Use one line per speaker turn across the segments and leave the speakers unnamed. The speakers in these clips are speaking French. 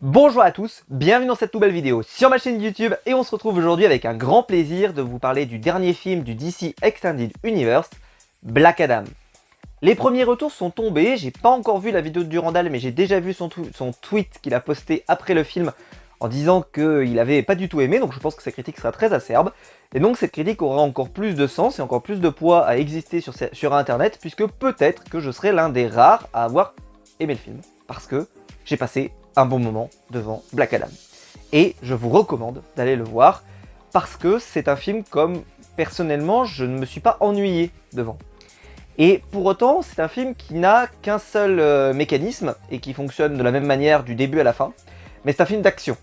Bonjour à tous, bienvenue dans cette nouvelle vidéo sur ma chaîne YouTube et on se retrouve aujourd'hui avec un grand plaisir de vous parler du dernier film du DC Extended Universe, Black Adam. Les premiers retours sont tombés, j'ai pas encore vu la vidéo de Durandal mais j'ai déjà vu son tweet qu'il a posté après le film en disant qu'il avait pas du tout aimé, donc je pense que sa critique sera très acerbe. Et donc cette critique aura encore plus de sens et encore plus de poids à exister sur internet, puisque peut-être que je serai l'un des rares à avoir aimé le film, parce que j'ai passé un bon moment devant Black Adam. Et je vous recommande d'aller le voir, parce que c'est un film comme, personnellement, je ne me suis pas ennuyé devant. Et pour autant, c'est un film qui n'a qu'un seul mécanisme, et qui fonctionne de la même manière du début à la fin, mais c'est un film d'action.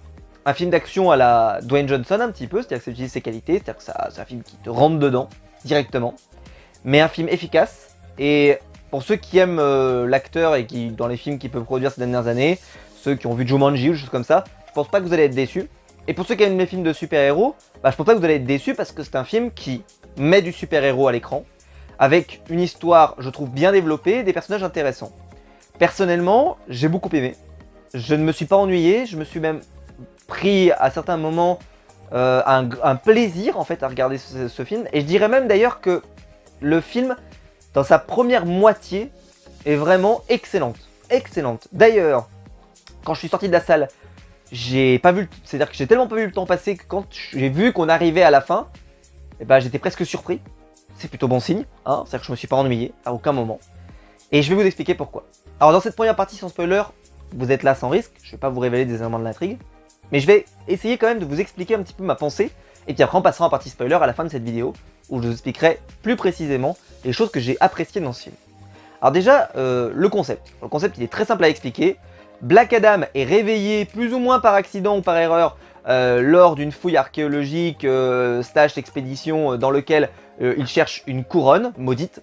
Un film d'action à la Dwayne Johnson un petit peu, c'est-à-dire que ça utilise ses qualités, c'est-à-dire que c'est un film qui te rentre dedans, directement, mais un film efficace, et pour ceux qui aiment l'acteur et qui, dans les films qu'il peut produire ces dernières années, ceux qui ont vu Jumanji ou des choses comme ça, je pense pas que vous allez être déçus. Et pour ceux qui aiment les films de super-héros, je pense pas que vous allez être déçus parce que c'est un film qui met du super-héros à l'écran, avec une histoire, je trouve, bien développée et des personnages intéressants. Personnellement, j'ai beaucoup aimé. Je ne me suis pas ennuyé, je me suis même pris à certains moments un plaisir en fait à regarder ce film. Et je dirais même d'ailleurs que le film, dans sa première moitié, est vraiment excellente. Excellente. D'ailleurs, quand je suis sorti de la salle, j'ai pas vu, c'est-à-dire que j'ai tellement pas vu le temps passer que quand j'ai vu qu'on arrivait à la fin, eh ben, j'étais presque surpris. C'est plutôt bon signe, hein, c'est-à-dire que je me suis pas ennuyé à aucun moment. Et je vais vous expliquer pourquoi. Alors dans cette première partie sans spoiler, vous êtes là sans risque, je vais pas vous révéler des éléments de l'intrigue, mais je vais essayer quand même de vous expliquer un petit peu ma pensée, et puis après on passera en partie spoiler à la fin de cette vidéo, où je vous expliquerai plus précisément les choses que j'ai appréciées dans ce film. Alors déjà, le concept. Le concept il est très simple à expliquer. Black Adam est réveillé plus ou moins par accident ou par erreur lors d'une fouille archéologique / expédition dans lequel il cherche une couronne maudite.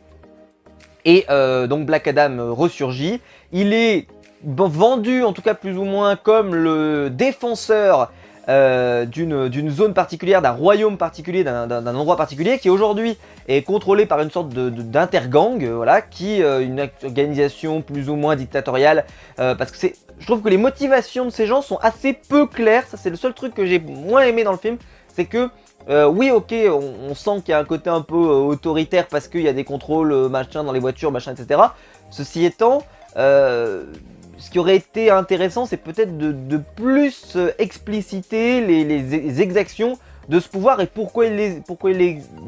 Et donc Black Adam ressurgit. Il est vendu en tout cas plus ou moins comme le défenseur d'une zone particulière, d'un royaume particulier, d'un endroit particulier qui aujourd'hui est contrôlé par une sorte d'intergang, voilà, qui une organisation plus ou moins dictatoriale, parce que je trouve que les motivations de ces gens sont assez peu claires. Ça c'est le seul truc que j'ai moins aimé dans le film, c'est que oui ok, on sent qu'il y a un côté un peu autoritaire parce qu'il y a des contrôles machin dans les voitures, machin, etc. Ceci étant, ce qui aurait été intéressant, c'est peut-être de plus expliciter les exactions de ce pouvoir et pourquoi ils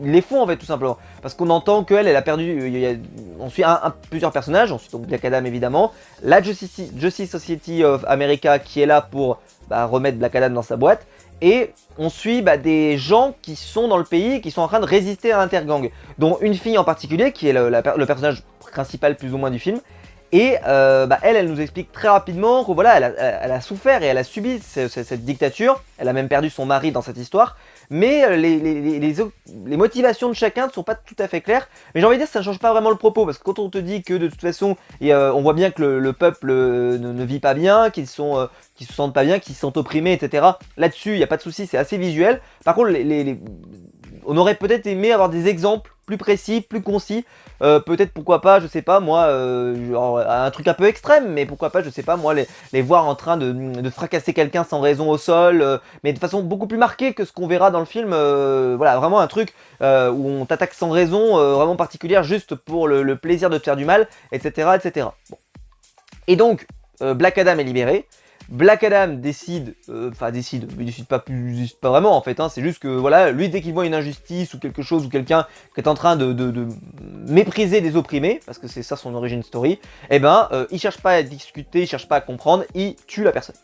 les font en fait tout simplement. Parce qu'on entend qu'elle a perdu, on suit plusieurs personnages, on suit donc Black Adam évidemment, la Justice Society of America qui est là pour remettre Black Adam dans sa boîte, et on suit des gens qui sont dans le pays et qui sont en train de résister à l'intergang, dont une fille en particulier qui est le personnage principal plus ou moins du film. Et elle nous explique très rapidement que voilà, elle a souffert et elle a subi cette dictature. Elle a même perdu son mari dans cette histoire. Mais les motivations de chacun ne sont pas tout à fait claires. Mais j'ai envie de dire que ça ne change pas vraiment le propos. Parce que quand on te dit que de toute façon, on voit bien que le peuple ne vit pas bien, qu'ils se sentent pas bien, qu'ils se sentent opprimés, etc. Là-dessus, il n'y a pas de souci, c'est assez visuel. Par contre, on aurait peut-être aimé avoir des exemples plus précis, plus concis, peut-être pourquoi pas, je sais pas moi, genre, un truc un peu extrême, mais pourquoi pas, je sais pas moi, les voir en train de fracasser quelqu'un sans raison au sol, mais de façon beaucoup plus marquée que ce qu'on verra dans le film, voilà, vraiment un truc où on t'attaque sans raison, vraiment particulière, juste pour le plaisir de te faire du mal, etc. etc. Bon. Et donc, Black Adam est libéré. Black Adam décide, il décide pas vraiment en fait, hein, c'est juste que voilà, lui dès qu'il voit une injustice ou quelque chose ou quelqu'un qui est en train de mépriser des opprimés, parce que c'est ça son origin story, et il cherche pas à discuter, il cherche pas à comprendre, il tue la personne.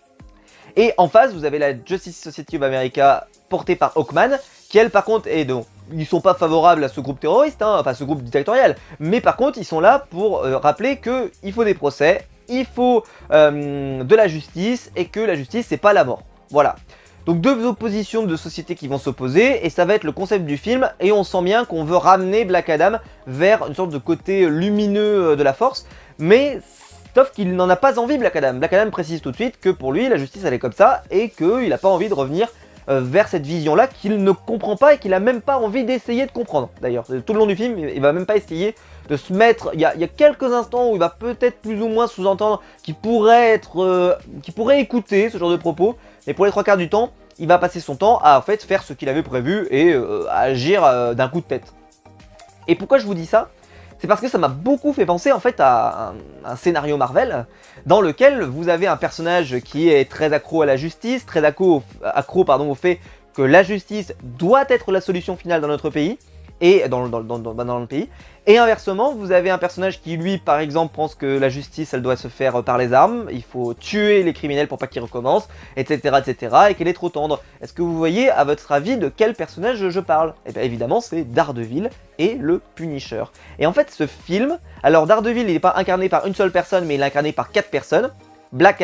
Et en face, vous avez la Justice Society of America portée par Hawkman, qui elle par contre est donc, ils sont pas favorables à ce groupe terroriste, hein, enfin ce groupe dictatorial, mais par contre ils sont là pour rappeler qu'il faut des procès, il faut de la justice et que la justice c'est pas la mort. Voilà. Donc deux oppositions de sociétés qui vont s'opposer et ça va être le concept du film et on sent bien qu'on veut ramener Black Adam vers une sorte de côté lumineux de la force, mais sauf qu'il n'en a pas envie Black Adam. Black Adam précise tout de suite que pour lui la justice elle est comme ça et qu'il n'a pas envie de revenir vers cette vision-là qu'il ne comprend pas et qu'il a même pas envie d'essayer de comprendre. D'ailleurs, tout le long du film, il va même pas essayer de se mettre, il y a quelques instants où il va peut-être plus ou moins sous-entendre qu'il pourrait écouter ce genre de propos, mais pour les 3 quarts du temps, il va passer son temps à en fait faire ce qu'il avait prévu et à agir d'un coup de tête. Et pourquoi je vous dis ça? C'est parce que ça m'a beaucoup fait penser en fait à un scénario Marvel dans lequel vous avez un personnage qui est très accro à la justice, très accro au fait que la justice doit être la solution finale dans notre pays, et dans le pays. Et inversement, vous avez un personnage qui, lui, par exemple, pense que la justice, elle doit se faire par les armes, il faut tuer les criminels pour pas qu'ils recommencent, etc., etc., et qu'elle est trop tendre. Est-ce que vous voyez, à votre avis, de quel personnage je parle? Et bien évidemment, c'est Daredevil et le Punisher. Et en fait, ce film, alors Daredevil, il n'est pas incarné par une seule personne, mais il est incarné par 4 personnes. Pas Black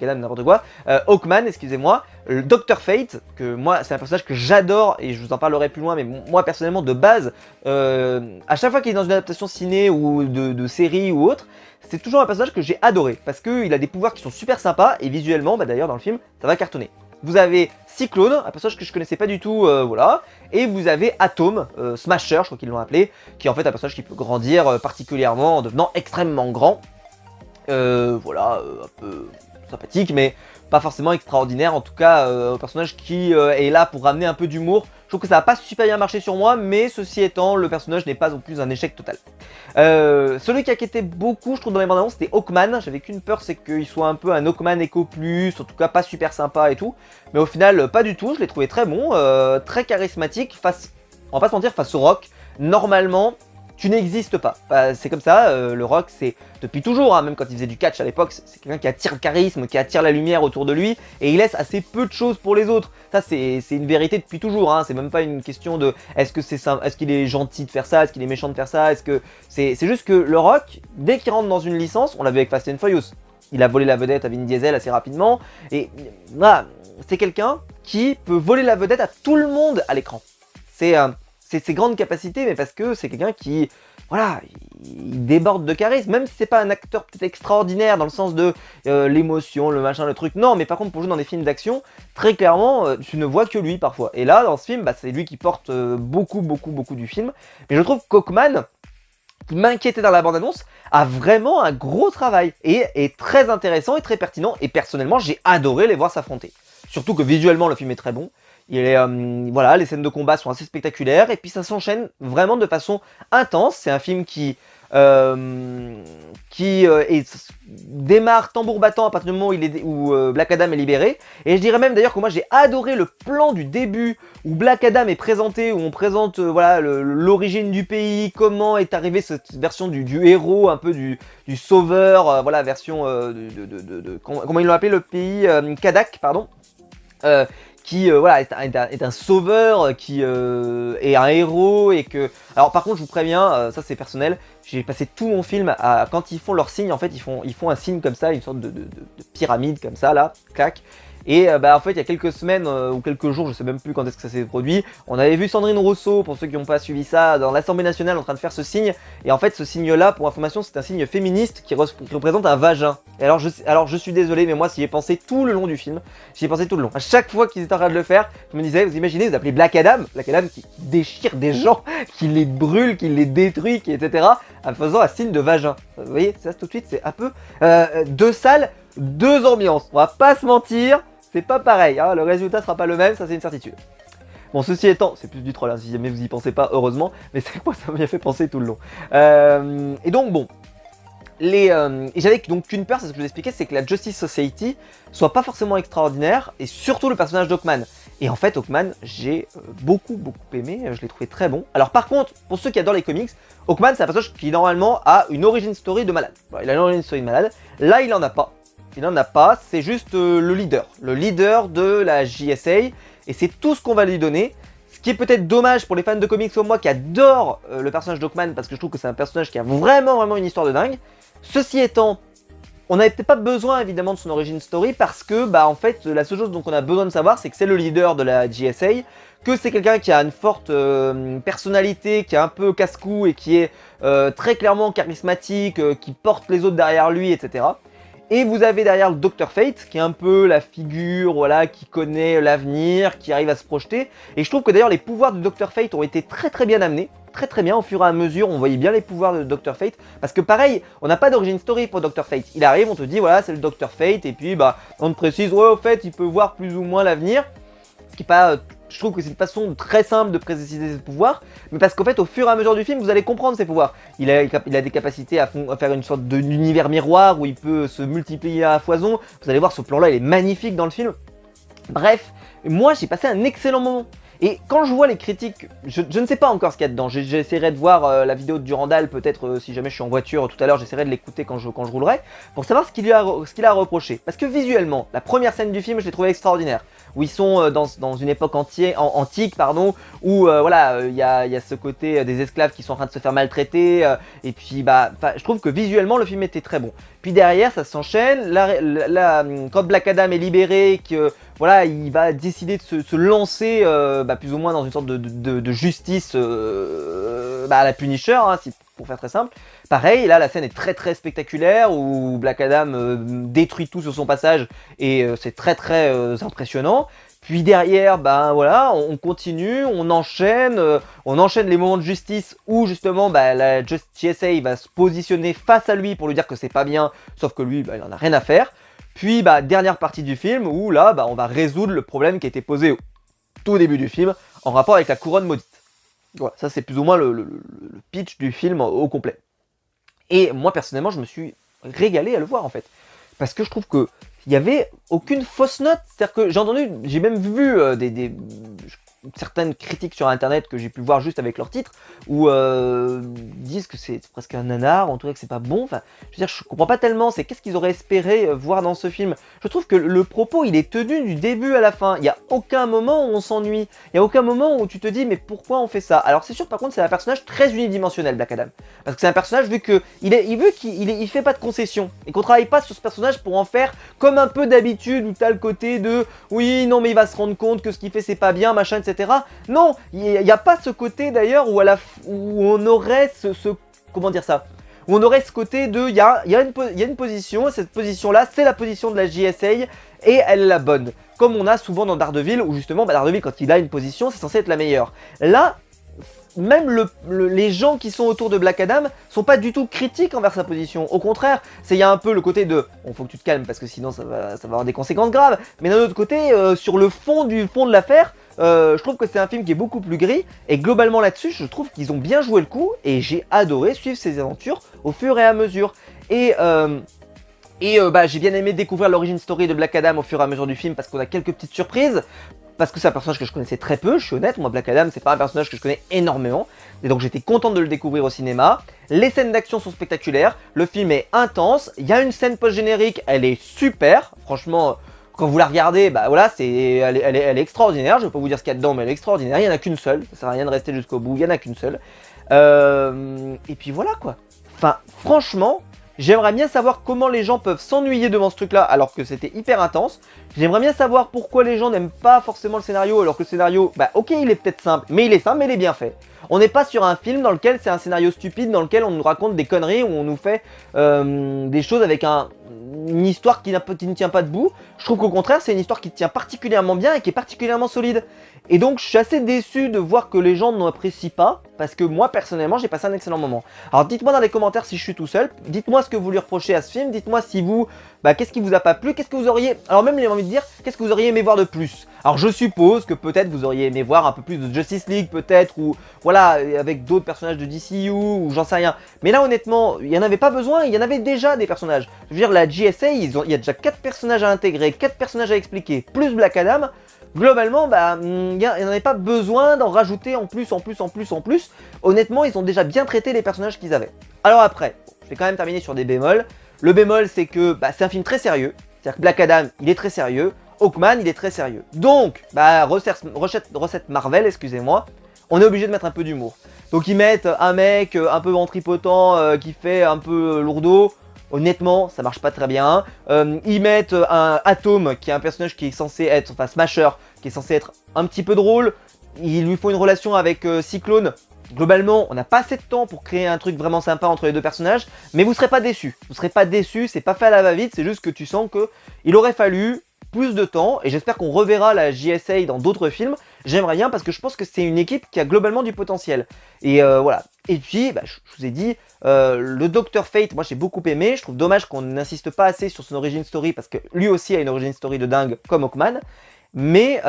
Adam, n'importe quoi, Hawkman, excusez-moi, Dr Fate, que moi c'est un personnage que j'adore et je vous en parlerai plus loin, mais moi personnellement de base, à chaque fois qu'il est dans une adaptation ciné ou de série ou autre, c'est toujours un personnage que j'ai adoré, parce qu'il a des pouvoirs qui sont super sympas et visuellement, bah d'ailleurs dans le film, ça va cartonner. Vous avez Cyclone, un personnage que je connaissais pas du tout, voilà, et vous avez Atom, Smasher, je crois qu'ils l'ont appelé, qui est en fait un personnage qui peut grandir particulièrement en devenant extrêmement grand. Voilà, un peu sympathique, mais pas forcément extraordinaire. En tout cas, un personnage qui est là pour ramener un peu d'humour. Je trouve que ça n'a pas super bien marché sur moi, mais ceci étant, le personnage n'est pas non plus un échec total. Celui qui inquiétait beaucoup, je trouve, dans les bandes annonces, c'était Hawkman. J'avais qu'une peur, c'est qu'il soit un peu un Hawkman Echo Plus, en tout cas pas super sympa et tout. Mais au final, pas du tout. Je l'ai trouvé très bon, très charismatique, on va pas se mentir, face au Rock. Normalement, tu n'existes pas. C'est comme ça, le Rock, c'est depuis toujours, hein, même quand il faisait du catch à l'époque, c'est quelqu'un qui attire le charisme, qui attire la lumière autour de lui, et il laisse assez peu de choses pour les autres. Ça, c'est une vérité depuis toujours, hein, c'est même pas une question de est-ce qu'il est gentil de faire ça, est-ce qu'il est méchant de faire ça, c'est juste que le Rock, dès qu'il rentre dans une licence, on l'a vu avec Fast and Furious, il a volé la vedette à Vin Diesel assez rapidement, et voilà, c'est quelqu'un qui peut voler la vedette à tout le monde à l'écran. C'est ses grandes capacités, mais parce que c'est quelqu'un qui, voilà, il déborde de charisme, même si c'est pas un acteur peut-être extraordinaire dans le sens de l'émotion, le machin, le truc, non, mais par contre pour jouer dans des films d'action, très clairement, tu ne vois que lui parfois. Et là, dans ce film, bah, c'est lui qui porte beaucoup du film, mais je trouve qu'Hawkman, qui m'inquiétait dans la bande-annonce, a vraiment un gros travail, et est très intéressant et très pertinent, et personnellement, j'ai adoré les voir s'affronter. Surtout que visuellement, le film est très bon. Voilà, les scènes de combat sont assez spectaculaires et puis ça s'enchaîne vraiment de façon intense. C'est un film qui démarre tambour battant à partir du moment où Black Adam est libéré. Et je dirais même d'ailleurs que moi j'ai adoré le plan du début où Black Adam est présenté, où on présente voilà, l'origine du pays, comment est arrivée cette version du héros, un peu du sauveur, voilà, version comment ils l'ont appelé le pays, Kadak, pardon. Qui voilà, est un sauveur, qui est un héros, et que... Alors par contre je vous préviens, ça c'est personnel, j'ai passé tout mon film à... Quand ils font leur signe, en fait ils font un signe comme ça, une sorte de pyramide comme ça là, clac. Et bah en fait il y a quelques semaines ou quelques jours, je sais même plus quand est-ce que ça s'est produit, on avait vu Sandrine Rousseau, pour ceux qui n'ont pas suivi ça, dans l'Assemblée nationale en train de faire ce signe. Et en fait ce signe là, pour information, c'est un signe féministe qui représente un vagin. Et alors je suis désolé, mais moi j'y ai pensé tout le long du film, j'y ai pensé tout le long. À chaque fois qu'ils étaient en train de le faire, je me disais, vous imaginez, vous appelez Black Adam qui déchire des gens, qui les brûle, qui les détruit, etc. en faisant un signe de vagin. Vous voyez, ça tout de suite c'est un peu deux salles, deux ambiances, on va pas se mentir. C'est pas pareil, hein, le résultat sera pas le même, ça c'est une certitude. Bon, ceci étant, c'est plus du troll, hein, si jamais vous y pensez pas, heureusement, mais c'est quoi ça m'a fait penser tout le long. Et donc bon, et j'avais donc qu'une peur, c'est ce que je vous expliquais, c'est que la Justice Society soit pas forcément extraordinaire, et surtout le personnage d'Hawkman. Et en fait, Hawkman, j'ai beaucoup aimé, je l'ai trouvé très bon. Alors par contre, pour ceux qui adorent les comics, Hawkman c'est un personnage qui normalement a une origin story de malade. Bon, il a une origin story de malade, là il en a pas. Il n'en a pas, c'est juste le leader de la JSA, et c'est tout ce qu'on va lui donner. Ce qui est peut-être dommage pour les fans de comics comme moi qui adorent le personnage d'Hawkman, parce que je trouve que c'est un personnage qui a vraiment une histoire de dingue. Ceci étant, on n'avait peut-être pas besoin évidemment de son origin story, parce que bah en fait la seule chose dont on a besoin de savoir, c'est que c'est le leader de la JSA, que c'est quelqu'un qui a une forte personnalité, qui est un peu casse-cou et qui est très clairement charismatique, qui porte les autres derrière lui, etc. Et vous avez derrière le Dr Fate, qui est un peu la figure, voilà, qui connaît l'avenir, qui arrive à se projeter. Et je trouve que d'ailleurs les pouvoirs du Dr Fate ont été très bien amenés. très très bien au fur et à mesure, on voyait bien les pouvoirs de Dr Fate, parce que pareil, on n'a pas d'origine story pour Dr Fate, il arrive, on te dit voilà c'est le Dr Fate, et puis bah on te précise ouais au fait il peut voir plus ou moins l'avenir, ce qui est pas... Je trouve que c'est une façon très simple de préciser ses pouvoirs, mais parce qu'en fait, au fur et à mesure du film, vous allez comprendre ses pouvoirs. Il a des capacités à faire une sorte d'univers miroir où il peut se multiplier à foison. Vous allez voir, ce plan-là, il est magnifique dans le film. Bref, moi, j'ai passé un excellent moment. Et quand je vois les critiques, je ne sais pas encore ce qu'il y a dedans. J'essaierai de voir la vidéo de Durandal, peut-être si jamais je suis en voiture tout à l'heure, j'essaierai de l'écouter quand je roulerai, pour savoir ce qu'il a à reprocher. Parce que visuellement, la première scène du film, je l'ai trouvé extraordinaire. Où ils sont dans une époque antique, pardon, où voilà, il y a ce côté des esclaves qui sont en train de se faire maltraiter, et puis bah, je trouve que visuellement le film était très bon. Puis derrière, ça s'enchaîne, quand Black Adam est libéré, que voilà, il va décider de se lancer plus ou moins dans une sorte de justice à la Punisher, hein, pour faire très simple. Pareil, là la scène est très très spectaculaire où Black Adam détruit tout sur son passage et c'est très très impressionnant. Puis derrière, ben voilà, on continue, on enchaîne les moments de justice où justement la GSA va se positionner face à lui pour lui dire que c'est pas bien, sauf que lui, il en a rien à faire. Puis dernière partie du film où là, on va résoudre le problème qui a été posé au tout début du film en rapport avec la couronne maudite. Voilà, ça c'est plus ou moins le pitch du film au complet. Et moi personnellement, je me suis régalé à le voir en fait. Parce que je trouve que il n'y avait aucune fausse note. C'est-à-dire que j'ai même vu certaines critiques sur internet que j'ai pu voir juste avec leur titre où disent que c'est presque un nanar, en tout cas que c'est pas bon. Enfin, je veux dire, je comprends pas tellement, c'est qu'est-ce qu'ils auraient espéré voir dans ce film. Je trouve que le propos il est tenu du début à la fin. Il n'y a aucun moment où on s'ennuie. Il n'y a aucun moment où tu te dis mais pourquoi on fait ça. Alors c'est sûr par contre c'est un personnage très unidimensionnel Black Adam. Parce que c'est un personnage vu qu'il fait pas de concessions et qu'on travaille pas sur ce personnage pour en faire comme un peu d'habitude où t'as le côté de oui non mais il va se rendre compte que ce qu'il fait c'est pas bien machin etc. Non, il n'y a pas ce côté d'ailleurs où on aurait comment dire ça, où on aurait ce côté de il y a une position, et cette position là c'est la position de la JSA et elle est la bonne. Comme on a souvent dans Daredevil où justement Daredevil quand il a une position c'est censé être la meilleure. Là, même les gens qui sont autour de Black Adam sont pas du tout critiques envers sa position. Au contraire, il y a un peu le côté de bon, faut que tu te calmes parce que sinon ça va avoir des conséquences graves. Mais d'un autre côté, sur le fond de l'affaire, je trouve que c'est un film qui est beaucoup plus gris. Et globalement là-dessus, je trouve qu'ils ont bien joué le coup. Et j'ai adoré suivre ces aventures au fur et à mesure. Et j'ai bien aimé découvrir l'origine story de Black Adam au fur et à mesure du film parce qu'on a quelques petites surprises. Parce que c'est un personnage que je connaissais très peu, je suis honnête, moi Black Adam c'est pas un personnage que je connais énormément, et donc j'étais content de le découvrir au cinéma. Les scènes d'action sont spectaculaires, le film est intense, il y a une scène post-générique, elle est super, franchement, quand vous la regardez, voilà, elle est extraordinaire, je vais pas vous dire ce qu'il y a dedans, mais elle est extraordinaire, il y en a qu'une seule, ça sert à rien de rester jusqu'au bout, il y en a qu'une seule. Et puis voilà quoi, enfin franchement... J'aimerais bien savoir comment les gens peuvent s'ennuyer devant ce truc-là alors que c'était hyper intense. J'aimerais bien savoir pourquoi les gens n'aiment pas forcément le scénario alors que le scénario, ok il est peut-être simple, mais il est simple mais il est bien fait. On n'est pas sur un film dans lequel c'est un scénario stupide, dans lequel on nous raconte des conneries, où on nous fait des choses avec une histoire qui ne tient pas debout. Je trouve qu'au contraire c'est une histoire qui tient particulièrement bien et qui est particulièrement solide. Et donc je suis assez déçu de voir que les gens n'apprécient pas, parce que moi personnellement j'ai passé un excellent moment. Alors dites-moi dans les commentaires si je suis tout seul, dites-moi ce que vous lui reprochez à ce film, dites-moi si vous, qu'est-ce qui vous a pas plu, qu'est-ce que vous auriez, alors même j'ai envie de dire, qu'est-ce que vous auriez aimé voir de plus. Alors je suppose que peut-être vous auriez aimé voir un peu plus de Justice League peut-être, ou voilà, avec d'autres personnages de DCU, ou j'en sais rien. Mais là honnêtement, il n'y en avait pas besoin, il y en avait déjà des personnages. Je veux dire la GSA, il y a déjà 4 personnages à intégrer, 4 personnages à expliquer, plus Black Adam. Globalement, il n'y en avait pas besoin d'en rajouter en plus. Honnêtement, ils ont déjà bien traité les personnages qu'ils avaient. Alors après, je vais quand même terminer sur des bémols. Le bémol, c'est que c'est un film très sérieux. C'est-à-dire que Black Adam, il est très sérieux. Hawkman, il est très sérieux. Donc, recette Marvel, excusez-moi, on est obligé de mettre un peu d'humour. Donc ils mettent un mec un peu ventripotent qui fait un peu lourdeau. Honnêtement, ça marche pas très bien. Ils mettent un Atom, qui est un personnage qui est censé être, enfin Smasher, qui est censé être un petit peu drôle. Ils lui font une relation avec Cyclone. Globalement, on n'a pas assez de temps pour créer un truc vraiment sympa entre les deux personnages, mais vous serez pas déçus. Vous serez pas déçus, c'est pas fait à la va-vite, c'est juste que tu sens que il aurait fallu plus de temps, et j'espère qu'on reverra la JSA dans d'autres films. j'aimerais bien parce que je pense que c'est une équipe qui a globalement du potentiel. Et voilà. Et puis, bah, je vous ai dit, le Dr Fate, moi j'ai beaucoup aimé. Je trouve dommage qu'on n'insiste pas assez sur son origin story parce que lui aussi a une origin story de dingue comme Hawkman. Mais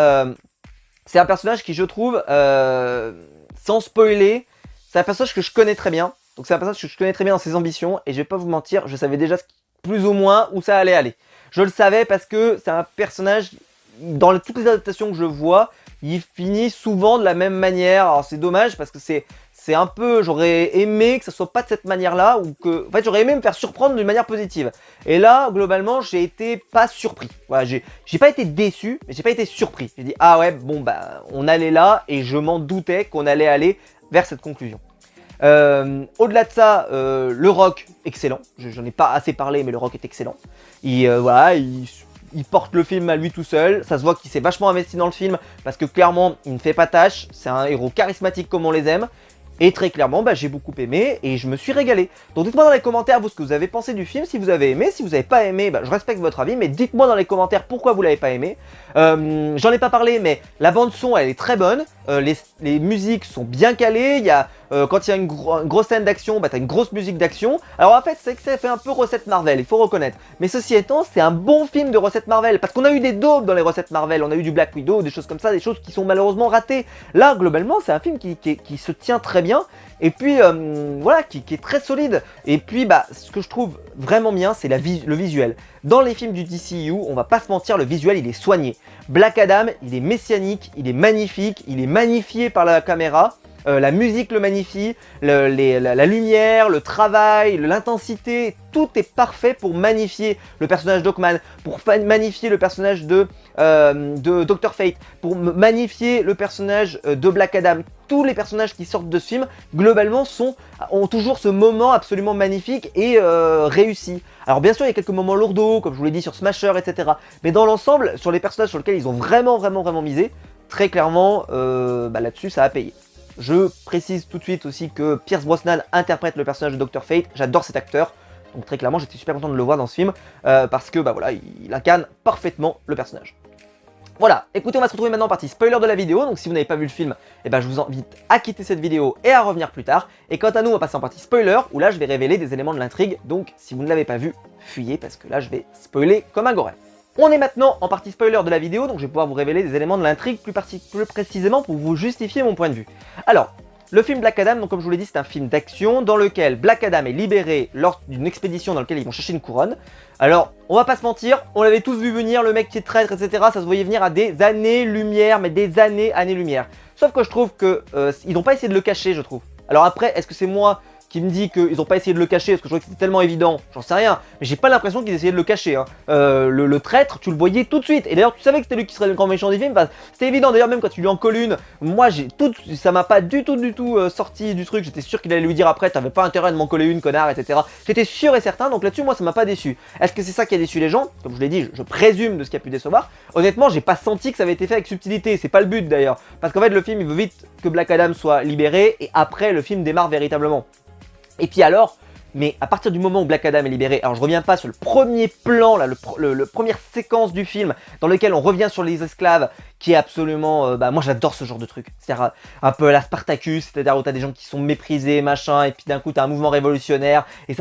c'est un personnage qui, je trouve, sans spoiler, c'est un personnage que je connais très bien. Donc c'est un personnage que je connais très bien dans ses ambitions. Et je vais pas vous mentir, je savais déjà plus ou moins où ça allait aller. Je le savais parce que c'est un personnage, dans toutes les adaptations que je vois, il finit souvent de la même manière. Alors c'est dommage parce que c'est un peu, j'aurais aimé que ça soit pas de cette manière-là, ou que, en fait, j'aurais aimé me faire surprendre d'une manière positive. Et là, globalement, j'ai été pas surpris. Voilà, j'ai pas été déçu, mais j'ai pas été surpris. J'ai dit, ah ouais, bon, bah, on allait là, et je m'en doutais qu'on allait aller vers cette conclusion. Au-delà de ça, le rock, excellent. J'en ai pas assez parlé, mais le rock est excellent. Voilà, il porte le film à lui tout seul. Ça se voit qu'il s'est vachement investi dans le film, parce que clairement, il ne fait pas tâche. C'est un héros charismatique comme on les aime. Et très clairement, bah, j'ai beaucoup aimé et je me suis régalé. Donc dites-moi dans les commentaires vous ce que vous avez pensé du film, si vous avez aimé. Si vous n'avez pas aimé, bah, je respecte votre avis, mais dites-moi dans les commentaires pourquoi vous l'avez pas aimé. J'en ai pas parlé, mais la bande son elle est très bonne. Les musiques sont bien calées. Il y a, quand il y a une grosse scène d'action, bah, t'as une grosse musique d'action. Alors en fait, c'est que ça fait un peu recette Marvel, il faut reconnaître. Mais ceci étant, c'est un bon film de recette Marvel. Parce qu'on a eu des daubes dans les recettes Marvel. On a eu du Black Widow, des choses comme ça, des choses qui sont malheureusement ratées. Là, globalement, c'est un film qui se tient très bien. Et puis, voilà, qui est très solide. Et puis, bah, ce que je trouve vraiment bien, c'est le visuel. Dans les films du DCU, on va pas se mentir, le visuel, il est soigné. Black Adam, il est messianique, il est magnifique, il est magnifié par la caméra. La musique le magnifie, la lumière, le travail, l'intensité, tout est parfait pour magnifier le personnage d'Hawkman, pour magnifier le personnage de Dr Fate, pour magnifier le personnage de Black Adam. Tous les personnages qui sortent de ce film, globalement, ont toujours ce moment absolument magnifique et réussi. Alors bien sûr, il y a quelques moments lourdeaux, comme je vous l'ai dit sur Smasher, etc. Mais dans l'ensemble, sur les personnages sur lesquels ils ont vraiment misé, très clairement, bah, là-dessus, ça a payé. Je précise tout de suite aussi que Pierce Brosnan interprète le personnage de Dr Fate. J'adore cet acteur. Donc très clairement, j'étais super content de le voir dans ce film. Parce que bah voilà, il incarne parfaitement le personnage. Voilà, écoutez, on va se retrouver maintenant en partie spoiler de la vidéo. Donc si vous n'avez pas vu le film, eh ben, je vous invite à quitter cette vidéo et à revenir plus tard. Et quant à nous, on va passer en partie spoiler, où là je vais révéler des éléments de l'intrigue. Donc si vous ne l'avez pas vu, fuyez parce que là je vais spoiler comme un gorille. On est maintenant en partie spoiler de la vidéo, donc je vais pouvoir vous révéler des éléments de l'intrigue plus précisément pour vous justifier mon point de vue. Alors, le film Black Adam, donc comme je vous l'ai dit, c'est un film d'action dans lequel Black Adam est libéré lors d'une expédition dans laquelle ils vont chercher une couronne. Alors, on va pas se mentir, on l'avait tous vu venir, le mec qui est traître, etc. Ça se voyait venir à des années-lumière, mais des années-lumière. Sauf que je trouve que ils n'ont pas essayé de le cacher, je trouve. Alors après, est-ce que c'est moi qui me dit qu'ils n'ont pas essayé de le cacher parce que je trouvais que c'était tellement évident, j'en sais rien, mais j'ai pas l'impression qu'ils essayaient de le cacher. Hein. Le traître, tu le voyais tout de suite, et d'ailleurs tu savais que c'était lui qui serait le grand méchant du film, enfin, c'était évident, d'ailleurs même quand tu lui en colles une, moi ça m'a pas du tout sorti du truc, j'étais sûr qu'il allait lui dire après, t'avais pas intérêt de m'en coller une, connard, etc. J'étais sûr et certain, donc là-dessus moi ça m'a pas déçu. Est-ce que c'est ça qui a déçu les gens? Comme je l'ai dit, je présume de ce qui a pu décevoir. Honnêtement, j'ai pas senti que ça avait été fait avec subtilité, c'est pas le but d'ailleurs, parce qu'en fait le film il veut vite que Black Adam soit libéré, et après le film démarre véritablement. Et puis alors, mais à partir du moment où Black Adam est libéré, alors je reviens pas sur le premier plan, là, le première séquence du film dans lequel on revient sur les esclaves, qui est absolument, bah moi j'adore ce genre de truc, c'est-à-dire un peu la Spartacus, c'est-à-dire où t'as des gens qui sont méprisés, machin, et puis d'un coup t'as un mouvement révolutionnaire, et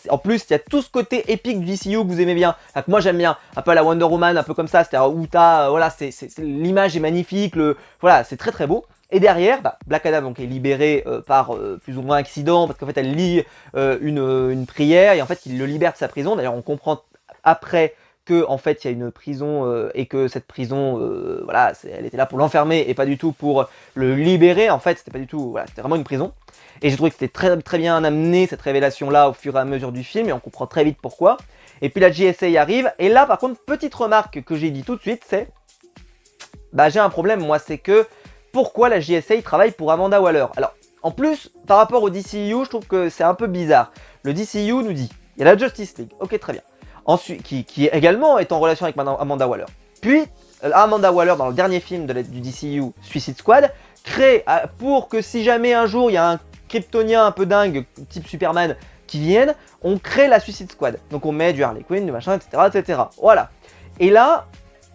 en plus il y a tout ce côté épique du DCU que vous aimez bien, que moi j'aime bien, un peu à la Wonder Woman, un peu comme ça, c'est-à-dire où t'as, voilà, l'image est magnifique, voilà, c'est très beau. Et derrière, bah, Black Adam donc, est libéré par plus ou moins accident, parce qu'en fait elle lit une prière, et en fait il le libère de sa prison. D'ailleurs on comprend après que en fait il y a une prison, et que cette prison, voilà, elle était là pour l'enfermer, et pas du tout pour le libérer. En fait c'était pas du tout, voilà, c'était vraiment une prison. Et j'ai trouvé que c'était très bien amené cette révélation là au fur et à mesure du film, et on comprend très vite pourquoi. Et puis la JSA arrive, et là par contre, petite remarque que j'ai dit tout de suite, c'est, bah j'ai un problème moi, c'est que pourquoi la JSA travaille pour Amanda Waller. Alors, en plus, par rapport au DCU, je trouve que c'est un peu bizarre. Le DCU nous dit, il y a la Justice League, ok très bien, ensuite, qui également est en relation avec Amanda Waller. Puis, Amanda Waller, dans le dernier film du DCU, Suicide Squad, crée, pour que si jamais un jour il y a un Kryptonien un peu dingue, type Superman, qui vienne, on crée la Suicide Squad. Donc on met du Harley Quinn, du machin, etc. Voilà. Et là,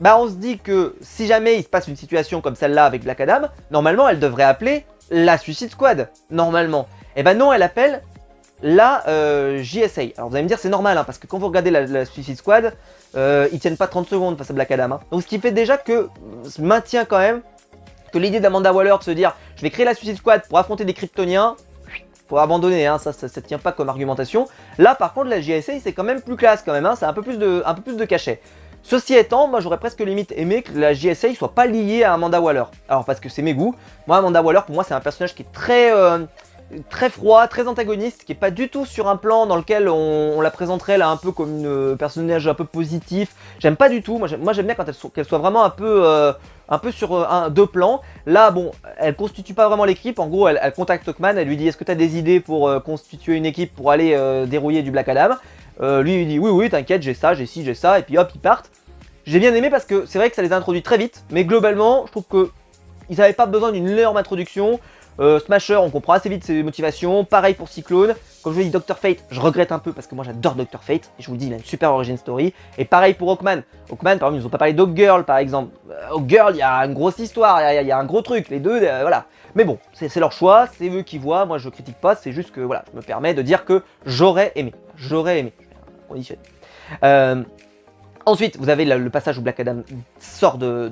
bah on se dit que si jamais il se passe une situation comme celle-là avec Black Adam, normalement elle devrait appeler la Suicide Squad, normalement. Et bah non, elle appelle la JSA. Alors vous allez me dire c'est normal, hein, parce que quand vous regardez la Suicide Squad, ils tiennent pas 30 secondes face à Black Adam. Hein. Donc ce qui fait déjà que je maintiens quand même que l'idée d'Amanda Waller de se dire je vais créer la Suicide Squad pour affronter des Kryptoniens, faut abandonner, hein, ça tient pas comme argumentation. Là par contre la JSA c'est quand même plus classe quand même, hein, c'est un peu plus de cachet. Ceci étant, moi j'aurais presque limite aimé que la JSA soit pas liée à Amanda Waller. Alors parce que c'est mes goûts, moi Amanda Waller pour moi c'est un personnage qui est très froid, très antagoniste, qui est pas du tout sur un plan dans lequel on la présenterait là un peu comme une personnage un peu positif. J'aime pas du tout, moi j'aime bien quand qu'elle soit vraiment un peu sur deux plans. Là bon, elle constitue pas vraiment l'équipe, en gros elle contacte Hawkman, elle lui dit est-ce que tu as des idées pour constituer une équipe pour aller dérouiller du Black Adam. Lui il dit oui t'inquiète j'ai ça, j'ai ci, j'ai ça, et puis hop ils partent. J'ai bien aimé parce que c'est vrai que ça les a introduits très vite, mais globalement je trouve que ils n'avaient pas besoin d'une énorme introduction. Smasher, on comprend assez vite ses motivations. Pareil pour Cyclone. Comme je vous dis, Dr. Fate, je regrette un peu parce que moi j'adore Dr. Fate. Et je vous le dis, il a une super origin story. Et pareil pour Hawkman. Hawkman, par exemple, ils nous ont pas parlé d'Hawk Girl par exemple. Hawk Girl, il y a une grosse histoire, il y a un gros truc. Les deux, voilà. Mais bon, c'est leur choix, c'est eux qui voient. Moi je critique pas, c'est juste que voilà, je me permets de dire que j'aurais aimé. J'aurais aimé. Conditionné. Ensuite, vous avez le passage où Black Adam sort de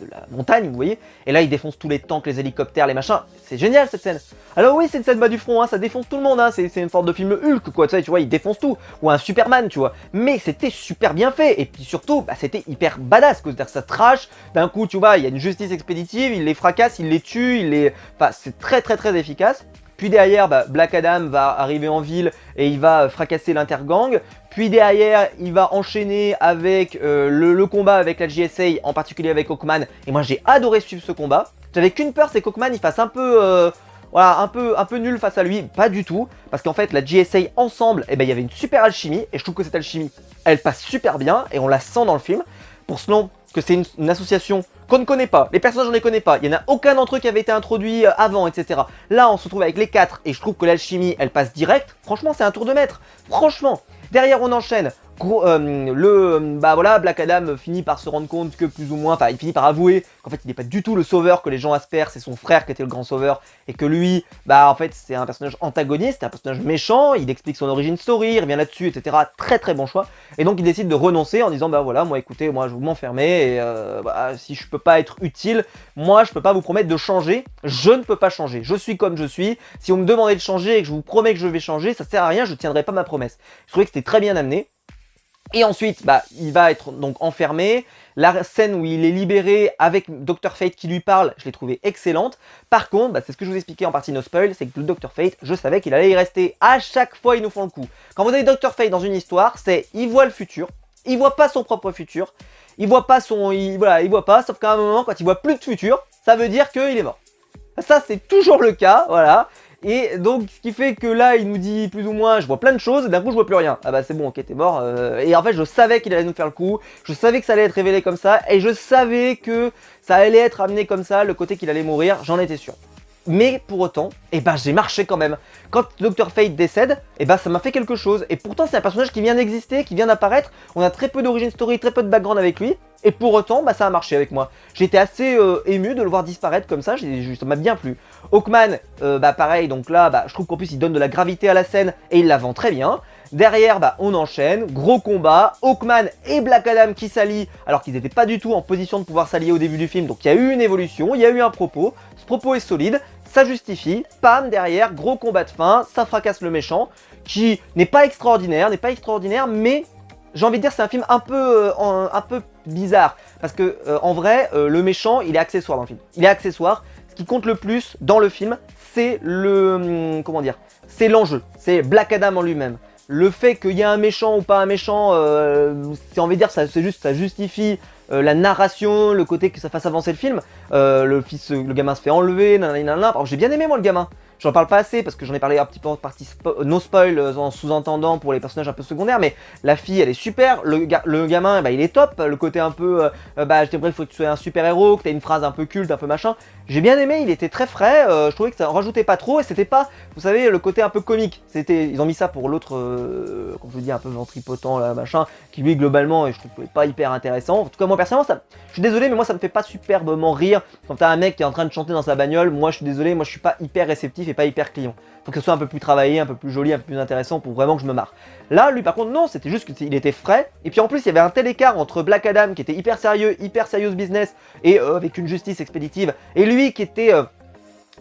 la montagne, vous voyez, et là il défonce tous les tanks, les hélicoptères, les machins. C'est génial cette scène. Alors oui, c'est une scène bas du front, hein, ça défonce tout le monde, hein, c'est une sorte de film Hulk, quoi, tu vois, il défonce tout. Ou un Superman, tu vois. Mais c'était super bien fait, et puis surtout, bah, c'était hyper badass, c'est-à-dire que ça trash. D'un coup, tu vois, il y a une justice expéditive, il les fracasse, il les tue, Enfin, c'est très efficace. Puis derrière, bah, Black Adam va arriver en ville et il va fracasser l'intergang. Puis derrière, il va enchaîner avec le combat avec la JSA, en particulier avec Hawkman. Et moi, j'ai adoré suivre ce combat. J'avais qu'une peur, c'est qu'Hawkman il fasse un peu, voilà, un peu nul face à lui. Pas du tout, parce qu'en fait, la JSA ensemble, eh ben, il y avait une super alchimie. Et je trouve que cette alchimie, elle passe super bien et on la sent dans le film. Pour ce nom, que c'est une association qu'on ne connaît pas, les personnages on ne les connaît pas, il n'y en a aucun d'entre eux qui avait été introduit avant, etc. Là on se retrouve avec les 4 et je trouve que l'alchimie elle passe direct, franchement c'est un tour de maître, franchement. Derrière on enchaîne, bah voilà, Black Adam finit par se rendre compte que plus ou moins, enfin il finit par avouer qu'en fait il n'est pas du tout le sauveur que les gens espèrent, c'est son frère qui était le grand sauveur, et que lui, bah en fait c'est un personnage antagoniste, c'est un personnage méchant, il explique son origin story, il revient là-dessus, etc. Très bon choix, et donc il décide de renoncer en disant bah voilà, moi écoutez, moi je vous m'enfermer, et bah, si je peux pas être utile, moi je peux pas vous promettre de changer, je ne peux pas changer, je suis comme je suis, si vous me demandez de changer et que je vous promets que je vais changer, ça sert à rien, je tiendrai pas ma promesse. Je trouvais que c'était très bien amené. Et ensuite, bah, il va être donc enfermé. La scène où il est libéré avec Dr. Fate qui lui parle, je l'ai trouvé excellente. Par contre, bah, c'est ce que je vous expliquais en partie no spoil, c'est que le Dr. Fate, je savais qu'il allait y rester. À chaque fois, ils nous font le coup. Quand vous avez Dr. Fate dans une histoire, c'est il voit le futur, il voit pas son propre futur, il voit pas voilà, il voit pas, sauf qu'à un moment, quand il voit plus de futur, ça veut dire qu'il est mort. Ça, c'est toujours le cas, voilà. Et donc, ce qui fait que là, il nous dit plus ou moins, je vois plein de choses, et d'un coup, je vois plus rien. Ah bah c'est bon, ok, t'es mort. Et en fait, je savais qu'il allait nous faire le coup, je savais que ça allait être révélé comme ça, et je savais que ça allait être amené comme ça, le côté qu'il allait mourir, j'en étais sûr. Mais pour autant, eh ben, j'ai marché quand même. Quand Dr. Fate décède, eh ben, ça m'a fait quelque chose. Et pourtant, c'est un personnage qui vient d'exister, qui vient d'apparaître. On a très peu d'origin story, très peu de background avec lui. Et pour autant, bah, ça a marché avec moi. J'étais assez ému de le voir disparaître comme ça, ça m'a bien plu. Hawkman, bah pareil, donc là, bah, je trouve qu'en plus il donne de la gravité à la scène et il la vend très bien. Derrière, bah, on enchaîne, gros combat, Hawkman et Black Adam qui s'allient, alors qu'ils n'étaient pas du tout en position de pouvoir s'allier au début du film, donc il y a eu une évolution, il y a eu un propos, ce propos est solide, ça justifie, pam, derrière, gros combat de fin, ça fracasse le méchant, qui n'est pas extraordinaire, mais j'ai envie de dire c'est un film un peu bizarre, parce que en vrai, le méchant, il est accessoire dans le film, il est accessoire. Ce qui compte le plus dans le film, c'est comment dire, c'est l'enjeu, c'est Black Adam en lui-même. Le fait qu'il y ait un méchant ou pas un méchant, c'est envie de dire, ça justifie la narration, le côté que ça fasse avancer le film. Le gamin se fait enlever, nanana. Alors j'ai bien aimé moi le gamin. J'en parle pas assez parce que j'en ai parlé un petit peu en partie no spoil en sous-entendant pour les personnages un peu secondaires, mais la fille elle est super, le gamin bah, il est top, le côté un peu bah je t'aimerais il faut que tu sois un super héros, que t'aies une phrase un peu culte, un peu machin. J'ai bien aimé, il était très frais, je trouvais que ça en rajoutait pas trop et c'était pas, vous savez, le côté un peu comique. Ils ont mis ça pour l'autre, comme je vous dis, un peu ventripotent là, machin, qui lui globalement je trouve pas hyper intéressant. En tout cas moi personnellement je suis désolé mais moi ça me fait pas superbement rire quand t'as un mec qui est en train de chanter dans sa bagnole. Moi je suis désolé, moi je suis pas hyper réceptif et pas hyper client. Faut que ce soit un peu plus travaillé, un peu plus joli, un peu plus intéressant pour vraiment que je me marre. Là lui par contre non, c'était juste qu'il était frais et puis en plus il y avait un tel écart entre Black Adam qui était hyper sérieux, hyper serious business et avec une justice expéditive et lui qui était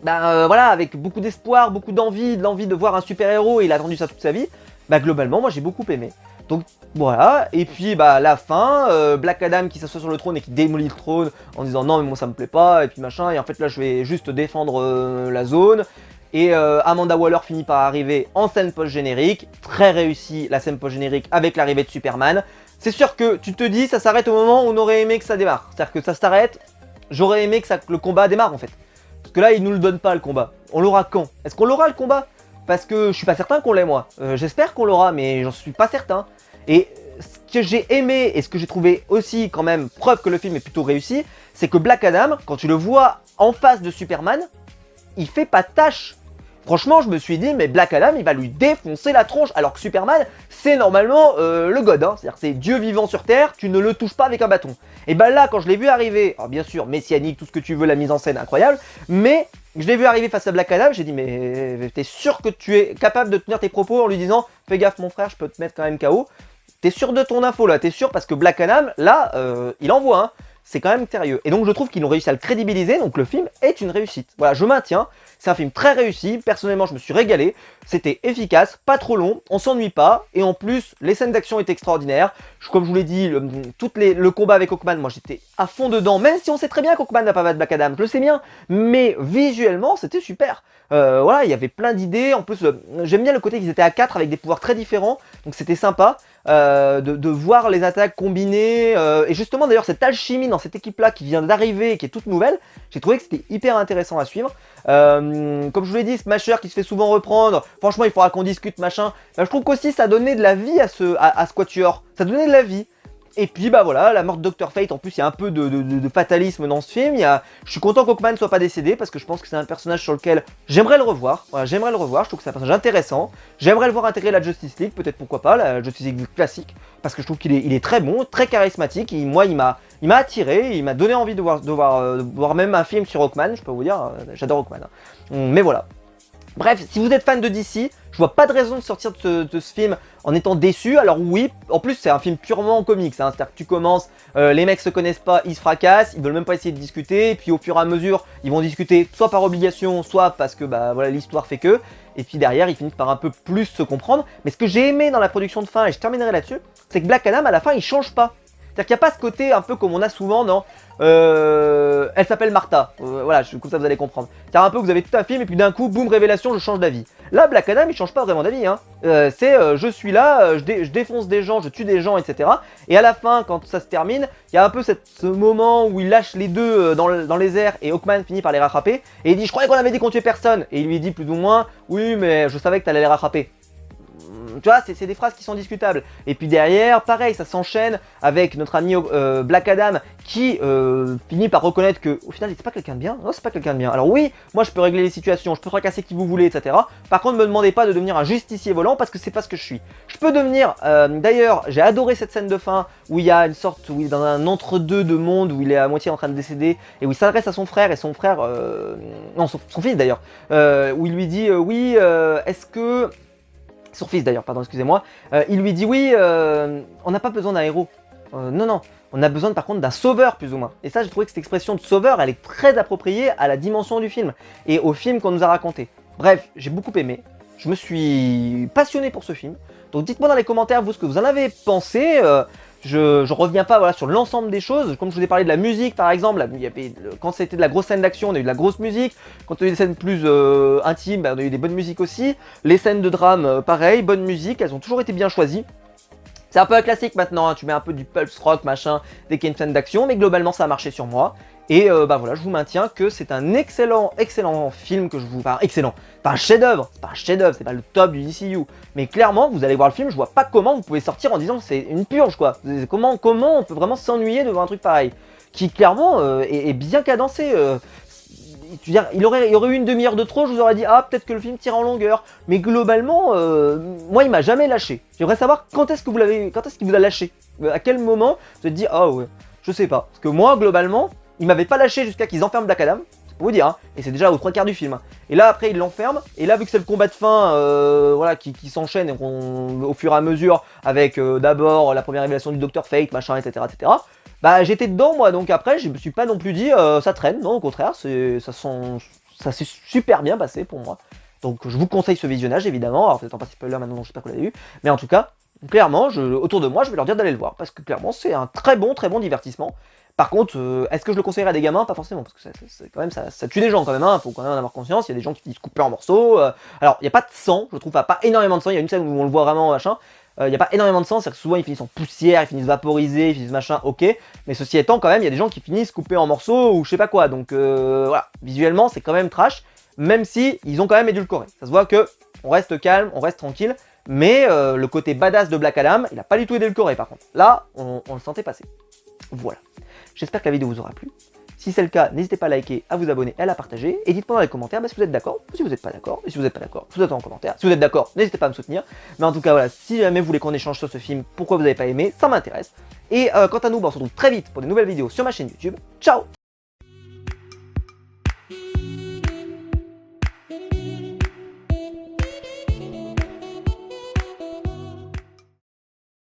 voilà, avec beaucoup d'espoir, beaucoup d'envie, de voir un super héros et il a attendu ça toute sa vie. Bah globalement moi j'ai beaucoup aimé. Donc voilà, et puis bah la fin, Black Adam qui s'assoit sur le trône et qui démolit le trône en disant non mais moi ça me plaît pas, et puis machin, et en fait là je vais juste défendre la zone. Et Amanda Waller finit par arriver en scène post-générique, très réussie la scène post-générique avec l'arrivée de Superman. C'est sûr que tu te dis ça s'arrête au moment où on aurait aimé que ça démarre, c'est-à-dire que ça s'arrête, j'aurais aimé que le combat démarre en fait. Parce que là ils nous le donnent pas le combat, on l'aura quand? Est-ce qu'on l'aura le combat? Parce que je suis pas certain qu'on l'ait moi, j'espère qu'on l'aura mais j'en suis pas certain. Et ce que j'ai aimé et ce que j'ai trouvé aussi quand même preuve que le film est plutôt réussi, c'est que Black Adam, quand tu le vois en face de Superman, il fait pas tâche. Franchement, je me suis dit, mais Black Adam, il va lui défoncer la tronche, alors que Superman, c'est normalement le god, hein. C'est-à-dire que c'est Dieu vivant sur Terre, tu ne le touches pas avec un bâton. Et bah là, quand je l'ai vu arriver, alors bien sûr, messianique, tout ce que tu veux, la mise en scène incroyable, mais je l'ai vu arriver face à Black Adam, j'ai dit, mais t'es sûr que tu es capable de tenir tes propos en lui disant, fais gaffe mon frère, je peux te mettre quand même KO. T'es sûr de ton info là, t'es sûr parce que Black Adam, là, il envoie, hein. C'est quand même sérieux. Et donc je trouve qu'ils ont réussi à le crédibiliser, donc le film est une réussite. Voilà, je maintiens, c'est un film très réussi, personnellement je me suis régalé, c'était efficace, pas trop long, on s'ennuie pas, et en plus les scènes d'action étaient extraordinaires. Comme je vous l'ai dit, le combat avec Hawkman, moi j'étais à fond dedans, même si on sait très bien qu'Hawkman n'a pas battu Black Adam, je le sais bien, mais visuellement c'était super. Voilà, il y avait plein d'idées, en plus j'aime bien le côté qu'ils étaient à 4 avec des pouvoirs très différents, donc c'était sympa. De voir les attaques combinées et justement d'ailleurs cette alchimie dans cette équipe là qui vient d'arriver et qui est toute nouvelle, j'ai trouvé que c'était hyper intéressant à suivre. Comme je vous l'ai dit, Smasher qui se fait souvent reprendre, franchement il faudra qu'on discute machin. Je trouve qu'aussi ça donnait de la vie à ce Quatuor, ça donnait de la vie. Et puis bah voilà, la mort de Dr Fate, en plus il y a un peu de fatalisme dans ce film. Je suis content qu'Hawkman ne soit pas décédé parce que je pense que c'est un personnage sur lequel j'aimerais le revoir. Voilà, j'aimerais le revoir, je trouve que c'est un personnage intéressant. J'aimerais le voir intégrer la Justice League, peut-être pourquoi pas, la Justice League classique. Parce que je trouve qu'il est très bon, très charismatique. Et moi il m'a attiré, il m'a donné envie de voir même un film sur Hawkman, je peux vous dire, j'adore Hawkman. Hein. Mais voilà. Bref, si vous êtes fan de DC, je vois pas de raison de sortir de ce film en étant déçu. Alors oui, en plus c'est un film purement comics, hein. C'est-à-dire que tu commences, les mecs se connaissent pas, ils se fracassent, ils veulent même pas essayer de discuter, et puis au fur et à mesure, ils vont discuter soit par obligation, soit parce que bah voilà l'histoire fait que, et puis derrière ils finissent par un peu plus se comprendre. Mais ce que j'ai aimé dans la production de fin, et je terminerai là-dessus, c'est que Black Adam à la fin il change pas. C'est-à-dire qu'il n'y a pas ce côté un peu comme on a souvent dans elle s'appelle Martha, voilà, comme ça vous allez comprendre. C'est un peu que vous avez tout un film et puis d'un coup, boum, révélation, je change d'avis. Là, Black Adam, il change pas vraiment d'avis, hein. Je suis là, je défonce des gens, je tue des gens, etc. Et à la fin, quand ça se termine, il y a un peu ce moment où il lâche les deux dans les airs et Hawkman finit par les rattraper. Et il dit, je croyais qu'on avait dit qu'on tuait personne. Et il lui dit plus ou moins, oui, mais je savais que t'allais les rattraper. Tu vois, c'est des phrases qui sont discutables. Et puis derrière, pareil, ça s'enchaîne avec notre ami Black Adam qui finit par reconnaître que au final, c'est pas quelqu'un de bien. Non, c'est pas quelqu'un de bien. Alors oui, moi je peux régler les situations, je peux fracasser qui vous voulez, etc. Par contre, ne me demandez pas de devenir un justicier volant parce que c'est pas ce que je suis. Je peux devenir. D'ailleurs, j'ai adoré cette scène de fin où il y a une sorte, où il est dans un entre-deux de monde où il est à moitié en train de décéder et où il s'adresse à son frère et son frère, non, son fils d'ailleurs, où il lui dit oui, est-ce que son fils d'ailleurs, pardon, excusez-moi, il lui dit oui, on n'a pas besoin d'un héros. Non, non, on a besoin par contre d'un sauveur plus ou moins. Et ça, j'ai trouvé que cette expression de sauveur, elle est très appropriée à la dimension du film et au film qu'on nous a raconté. Bref, j'ai beaucoup aimé, je me suis passionné pour ce film. Donc dites-moi dans les commentaires vous ce que vous en avez pensé. Je reviens pas voilà, sur l'ensemble des choses, comme je vous ai parlé de la musique par exemple, quand c'était de la grosse scène d'action on a eu de la grosse musique, quand on a eu des scènes plus intimes on a eu des bonnes musiques aussi, les scènes de drame pareil, bonne musique, elles ont toujours été bien choisies. C'est un peu un classique maintenant, hein. Tu mets un peu du pulse rock, machin, dès qu'il y a une scène d'action, mais globalement ça a marché sur moi. Et bah voilà, je vous maintiens que c'est un excellent film que je vous... Enfin, excellent, pas un chef-d'œuvre, c'est pas un chef-d'œuvre, c'est pas le top du DCU. Mais clairement, vous allez voir le film, je vois pas comment vous pouvez sortir en disant que c'est une purge, quoi. Comment on peut vraiment s'ennuyer devant un truc pareil, qui clairement est bien cadencé. Je veux dire, il y aurait eu une demi-heure de trop, je vous aurais dit ah peut-être que le film tire en longueur, mais globalement, moi il m'a jamais lâché. J'aimerais savoir quand est-ce qu'il vous a lâché, à quel moment vous êtes dit ah ouais, je sais pas, parce que moi globalement, il m'avait pas lâché jusqu'à qu'ils enferment Black Adam, c'est pour vous dire, hein, et c'est déjà aux 3/4 du film. Hein. Et là après ils l'enferment, et là vu que c'est le combat de fin, voilà, qui s'enchaîne au fur et à mesure avec d'abord la première révélation du Dr Fate, machin, etc., etc. Bah j'étais dedans moi, donc après je me suis pas non plus dit ça traîne, non au contraire, ça s'est super bien passé pour moi. Donc je vous conseille ce visionnage évidemment, alors peut-être en pas spoiler maintenant, donc j'espère que vous l'avez vu, mais en tout cas, clairement, autour de moi je vais leur dire d'aller le voir, parce que clairement c'est un très bon divertissement. Par contre, est-ce que je le conseillerais à des gamins? Pas forcément, parce que quand même, ça tue des gens quand même, hein, faut quand même en avoir conscience, il y a des gens qui finissent coupés en morceaux, alors il n'y a pas de sang, je trouve pas énormément de sang, il y a une scène où on le voit vraiment, machin, il n'y a pas énormément de sang, c'est-à-dire que souvent ils finissent en poussière, ils finissent vaporisés, ils finissent machin, ok, mais ceci étant quand même, il y a des gens qui finissent coupés en morceaux ou je sais pas quoi, donc voilà, visuellement c'est quand même trash, même si ils ont quand même édulcoré, ça se voit que on reste calme, on reste tranquille, mais le côté badass de Black Adam, il a pas du tout édulcoré par contre, là on le sentait passer, voilà. J'espère que la vidéo vous aura plu. Si c'est le cas, n'hésitez pas à liker, à vous abonner, à la partager. Et dites-moi dans les commentaires si vous êtes d'accord ou si vous n'êtes pas d'accord. Et si vous n'êtes pas d'accord, je vous attends en commentaire. Si vous êtes d'accord, n'hésitez pas à me soutenir. Mais en tout cas, voilà, si jamais vous voulez qu'on échange sur ce film, pourquoi vous n'avez pas aimé, ça m'intéresse. Et quant à nous, on se retrouve très vite pour de nouvelles vidéos sur ma chaîne YouTube. Ciao!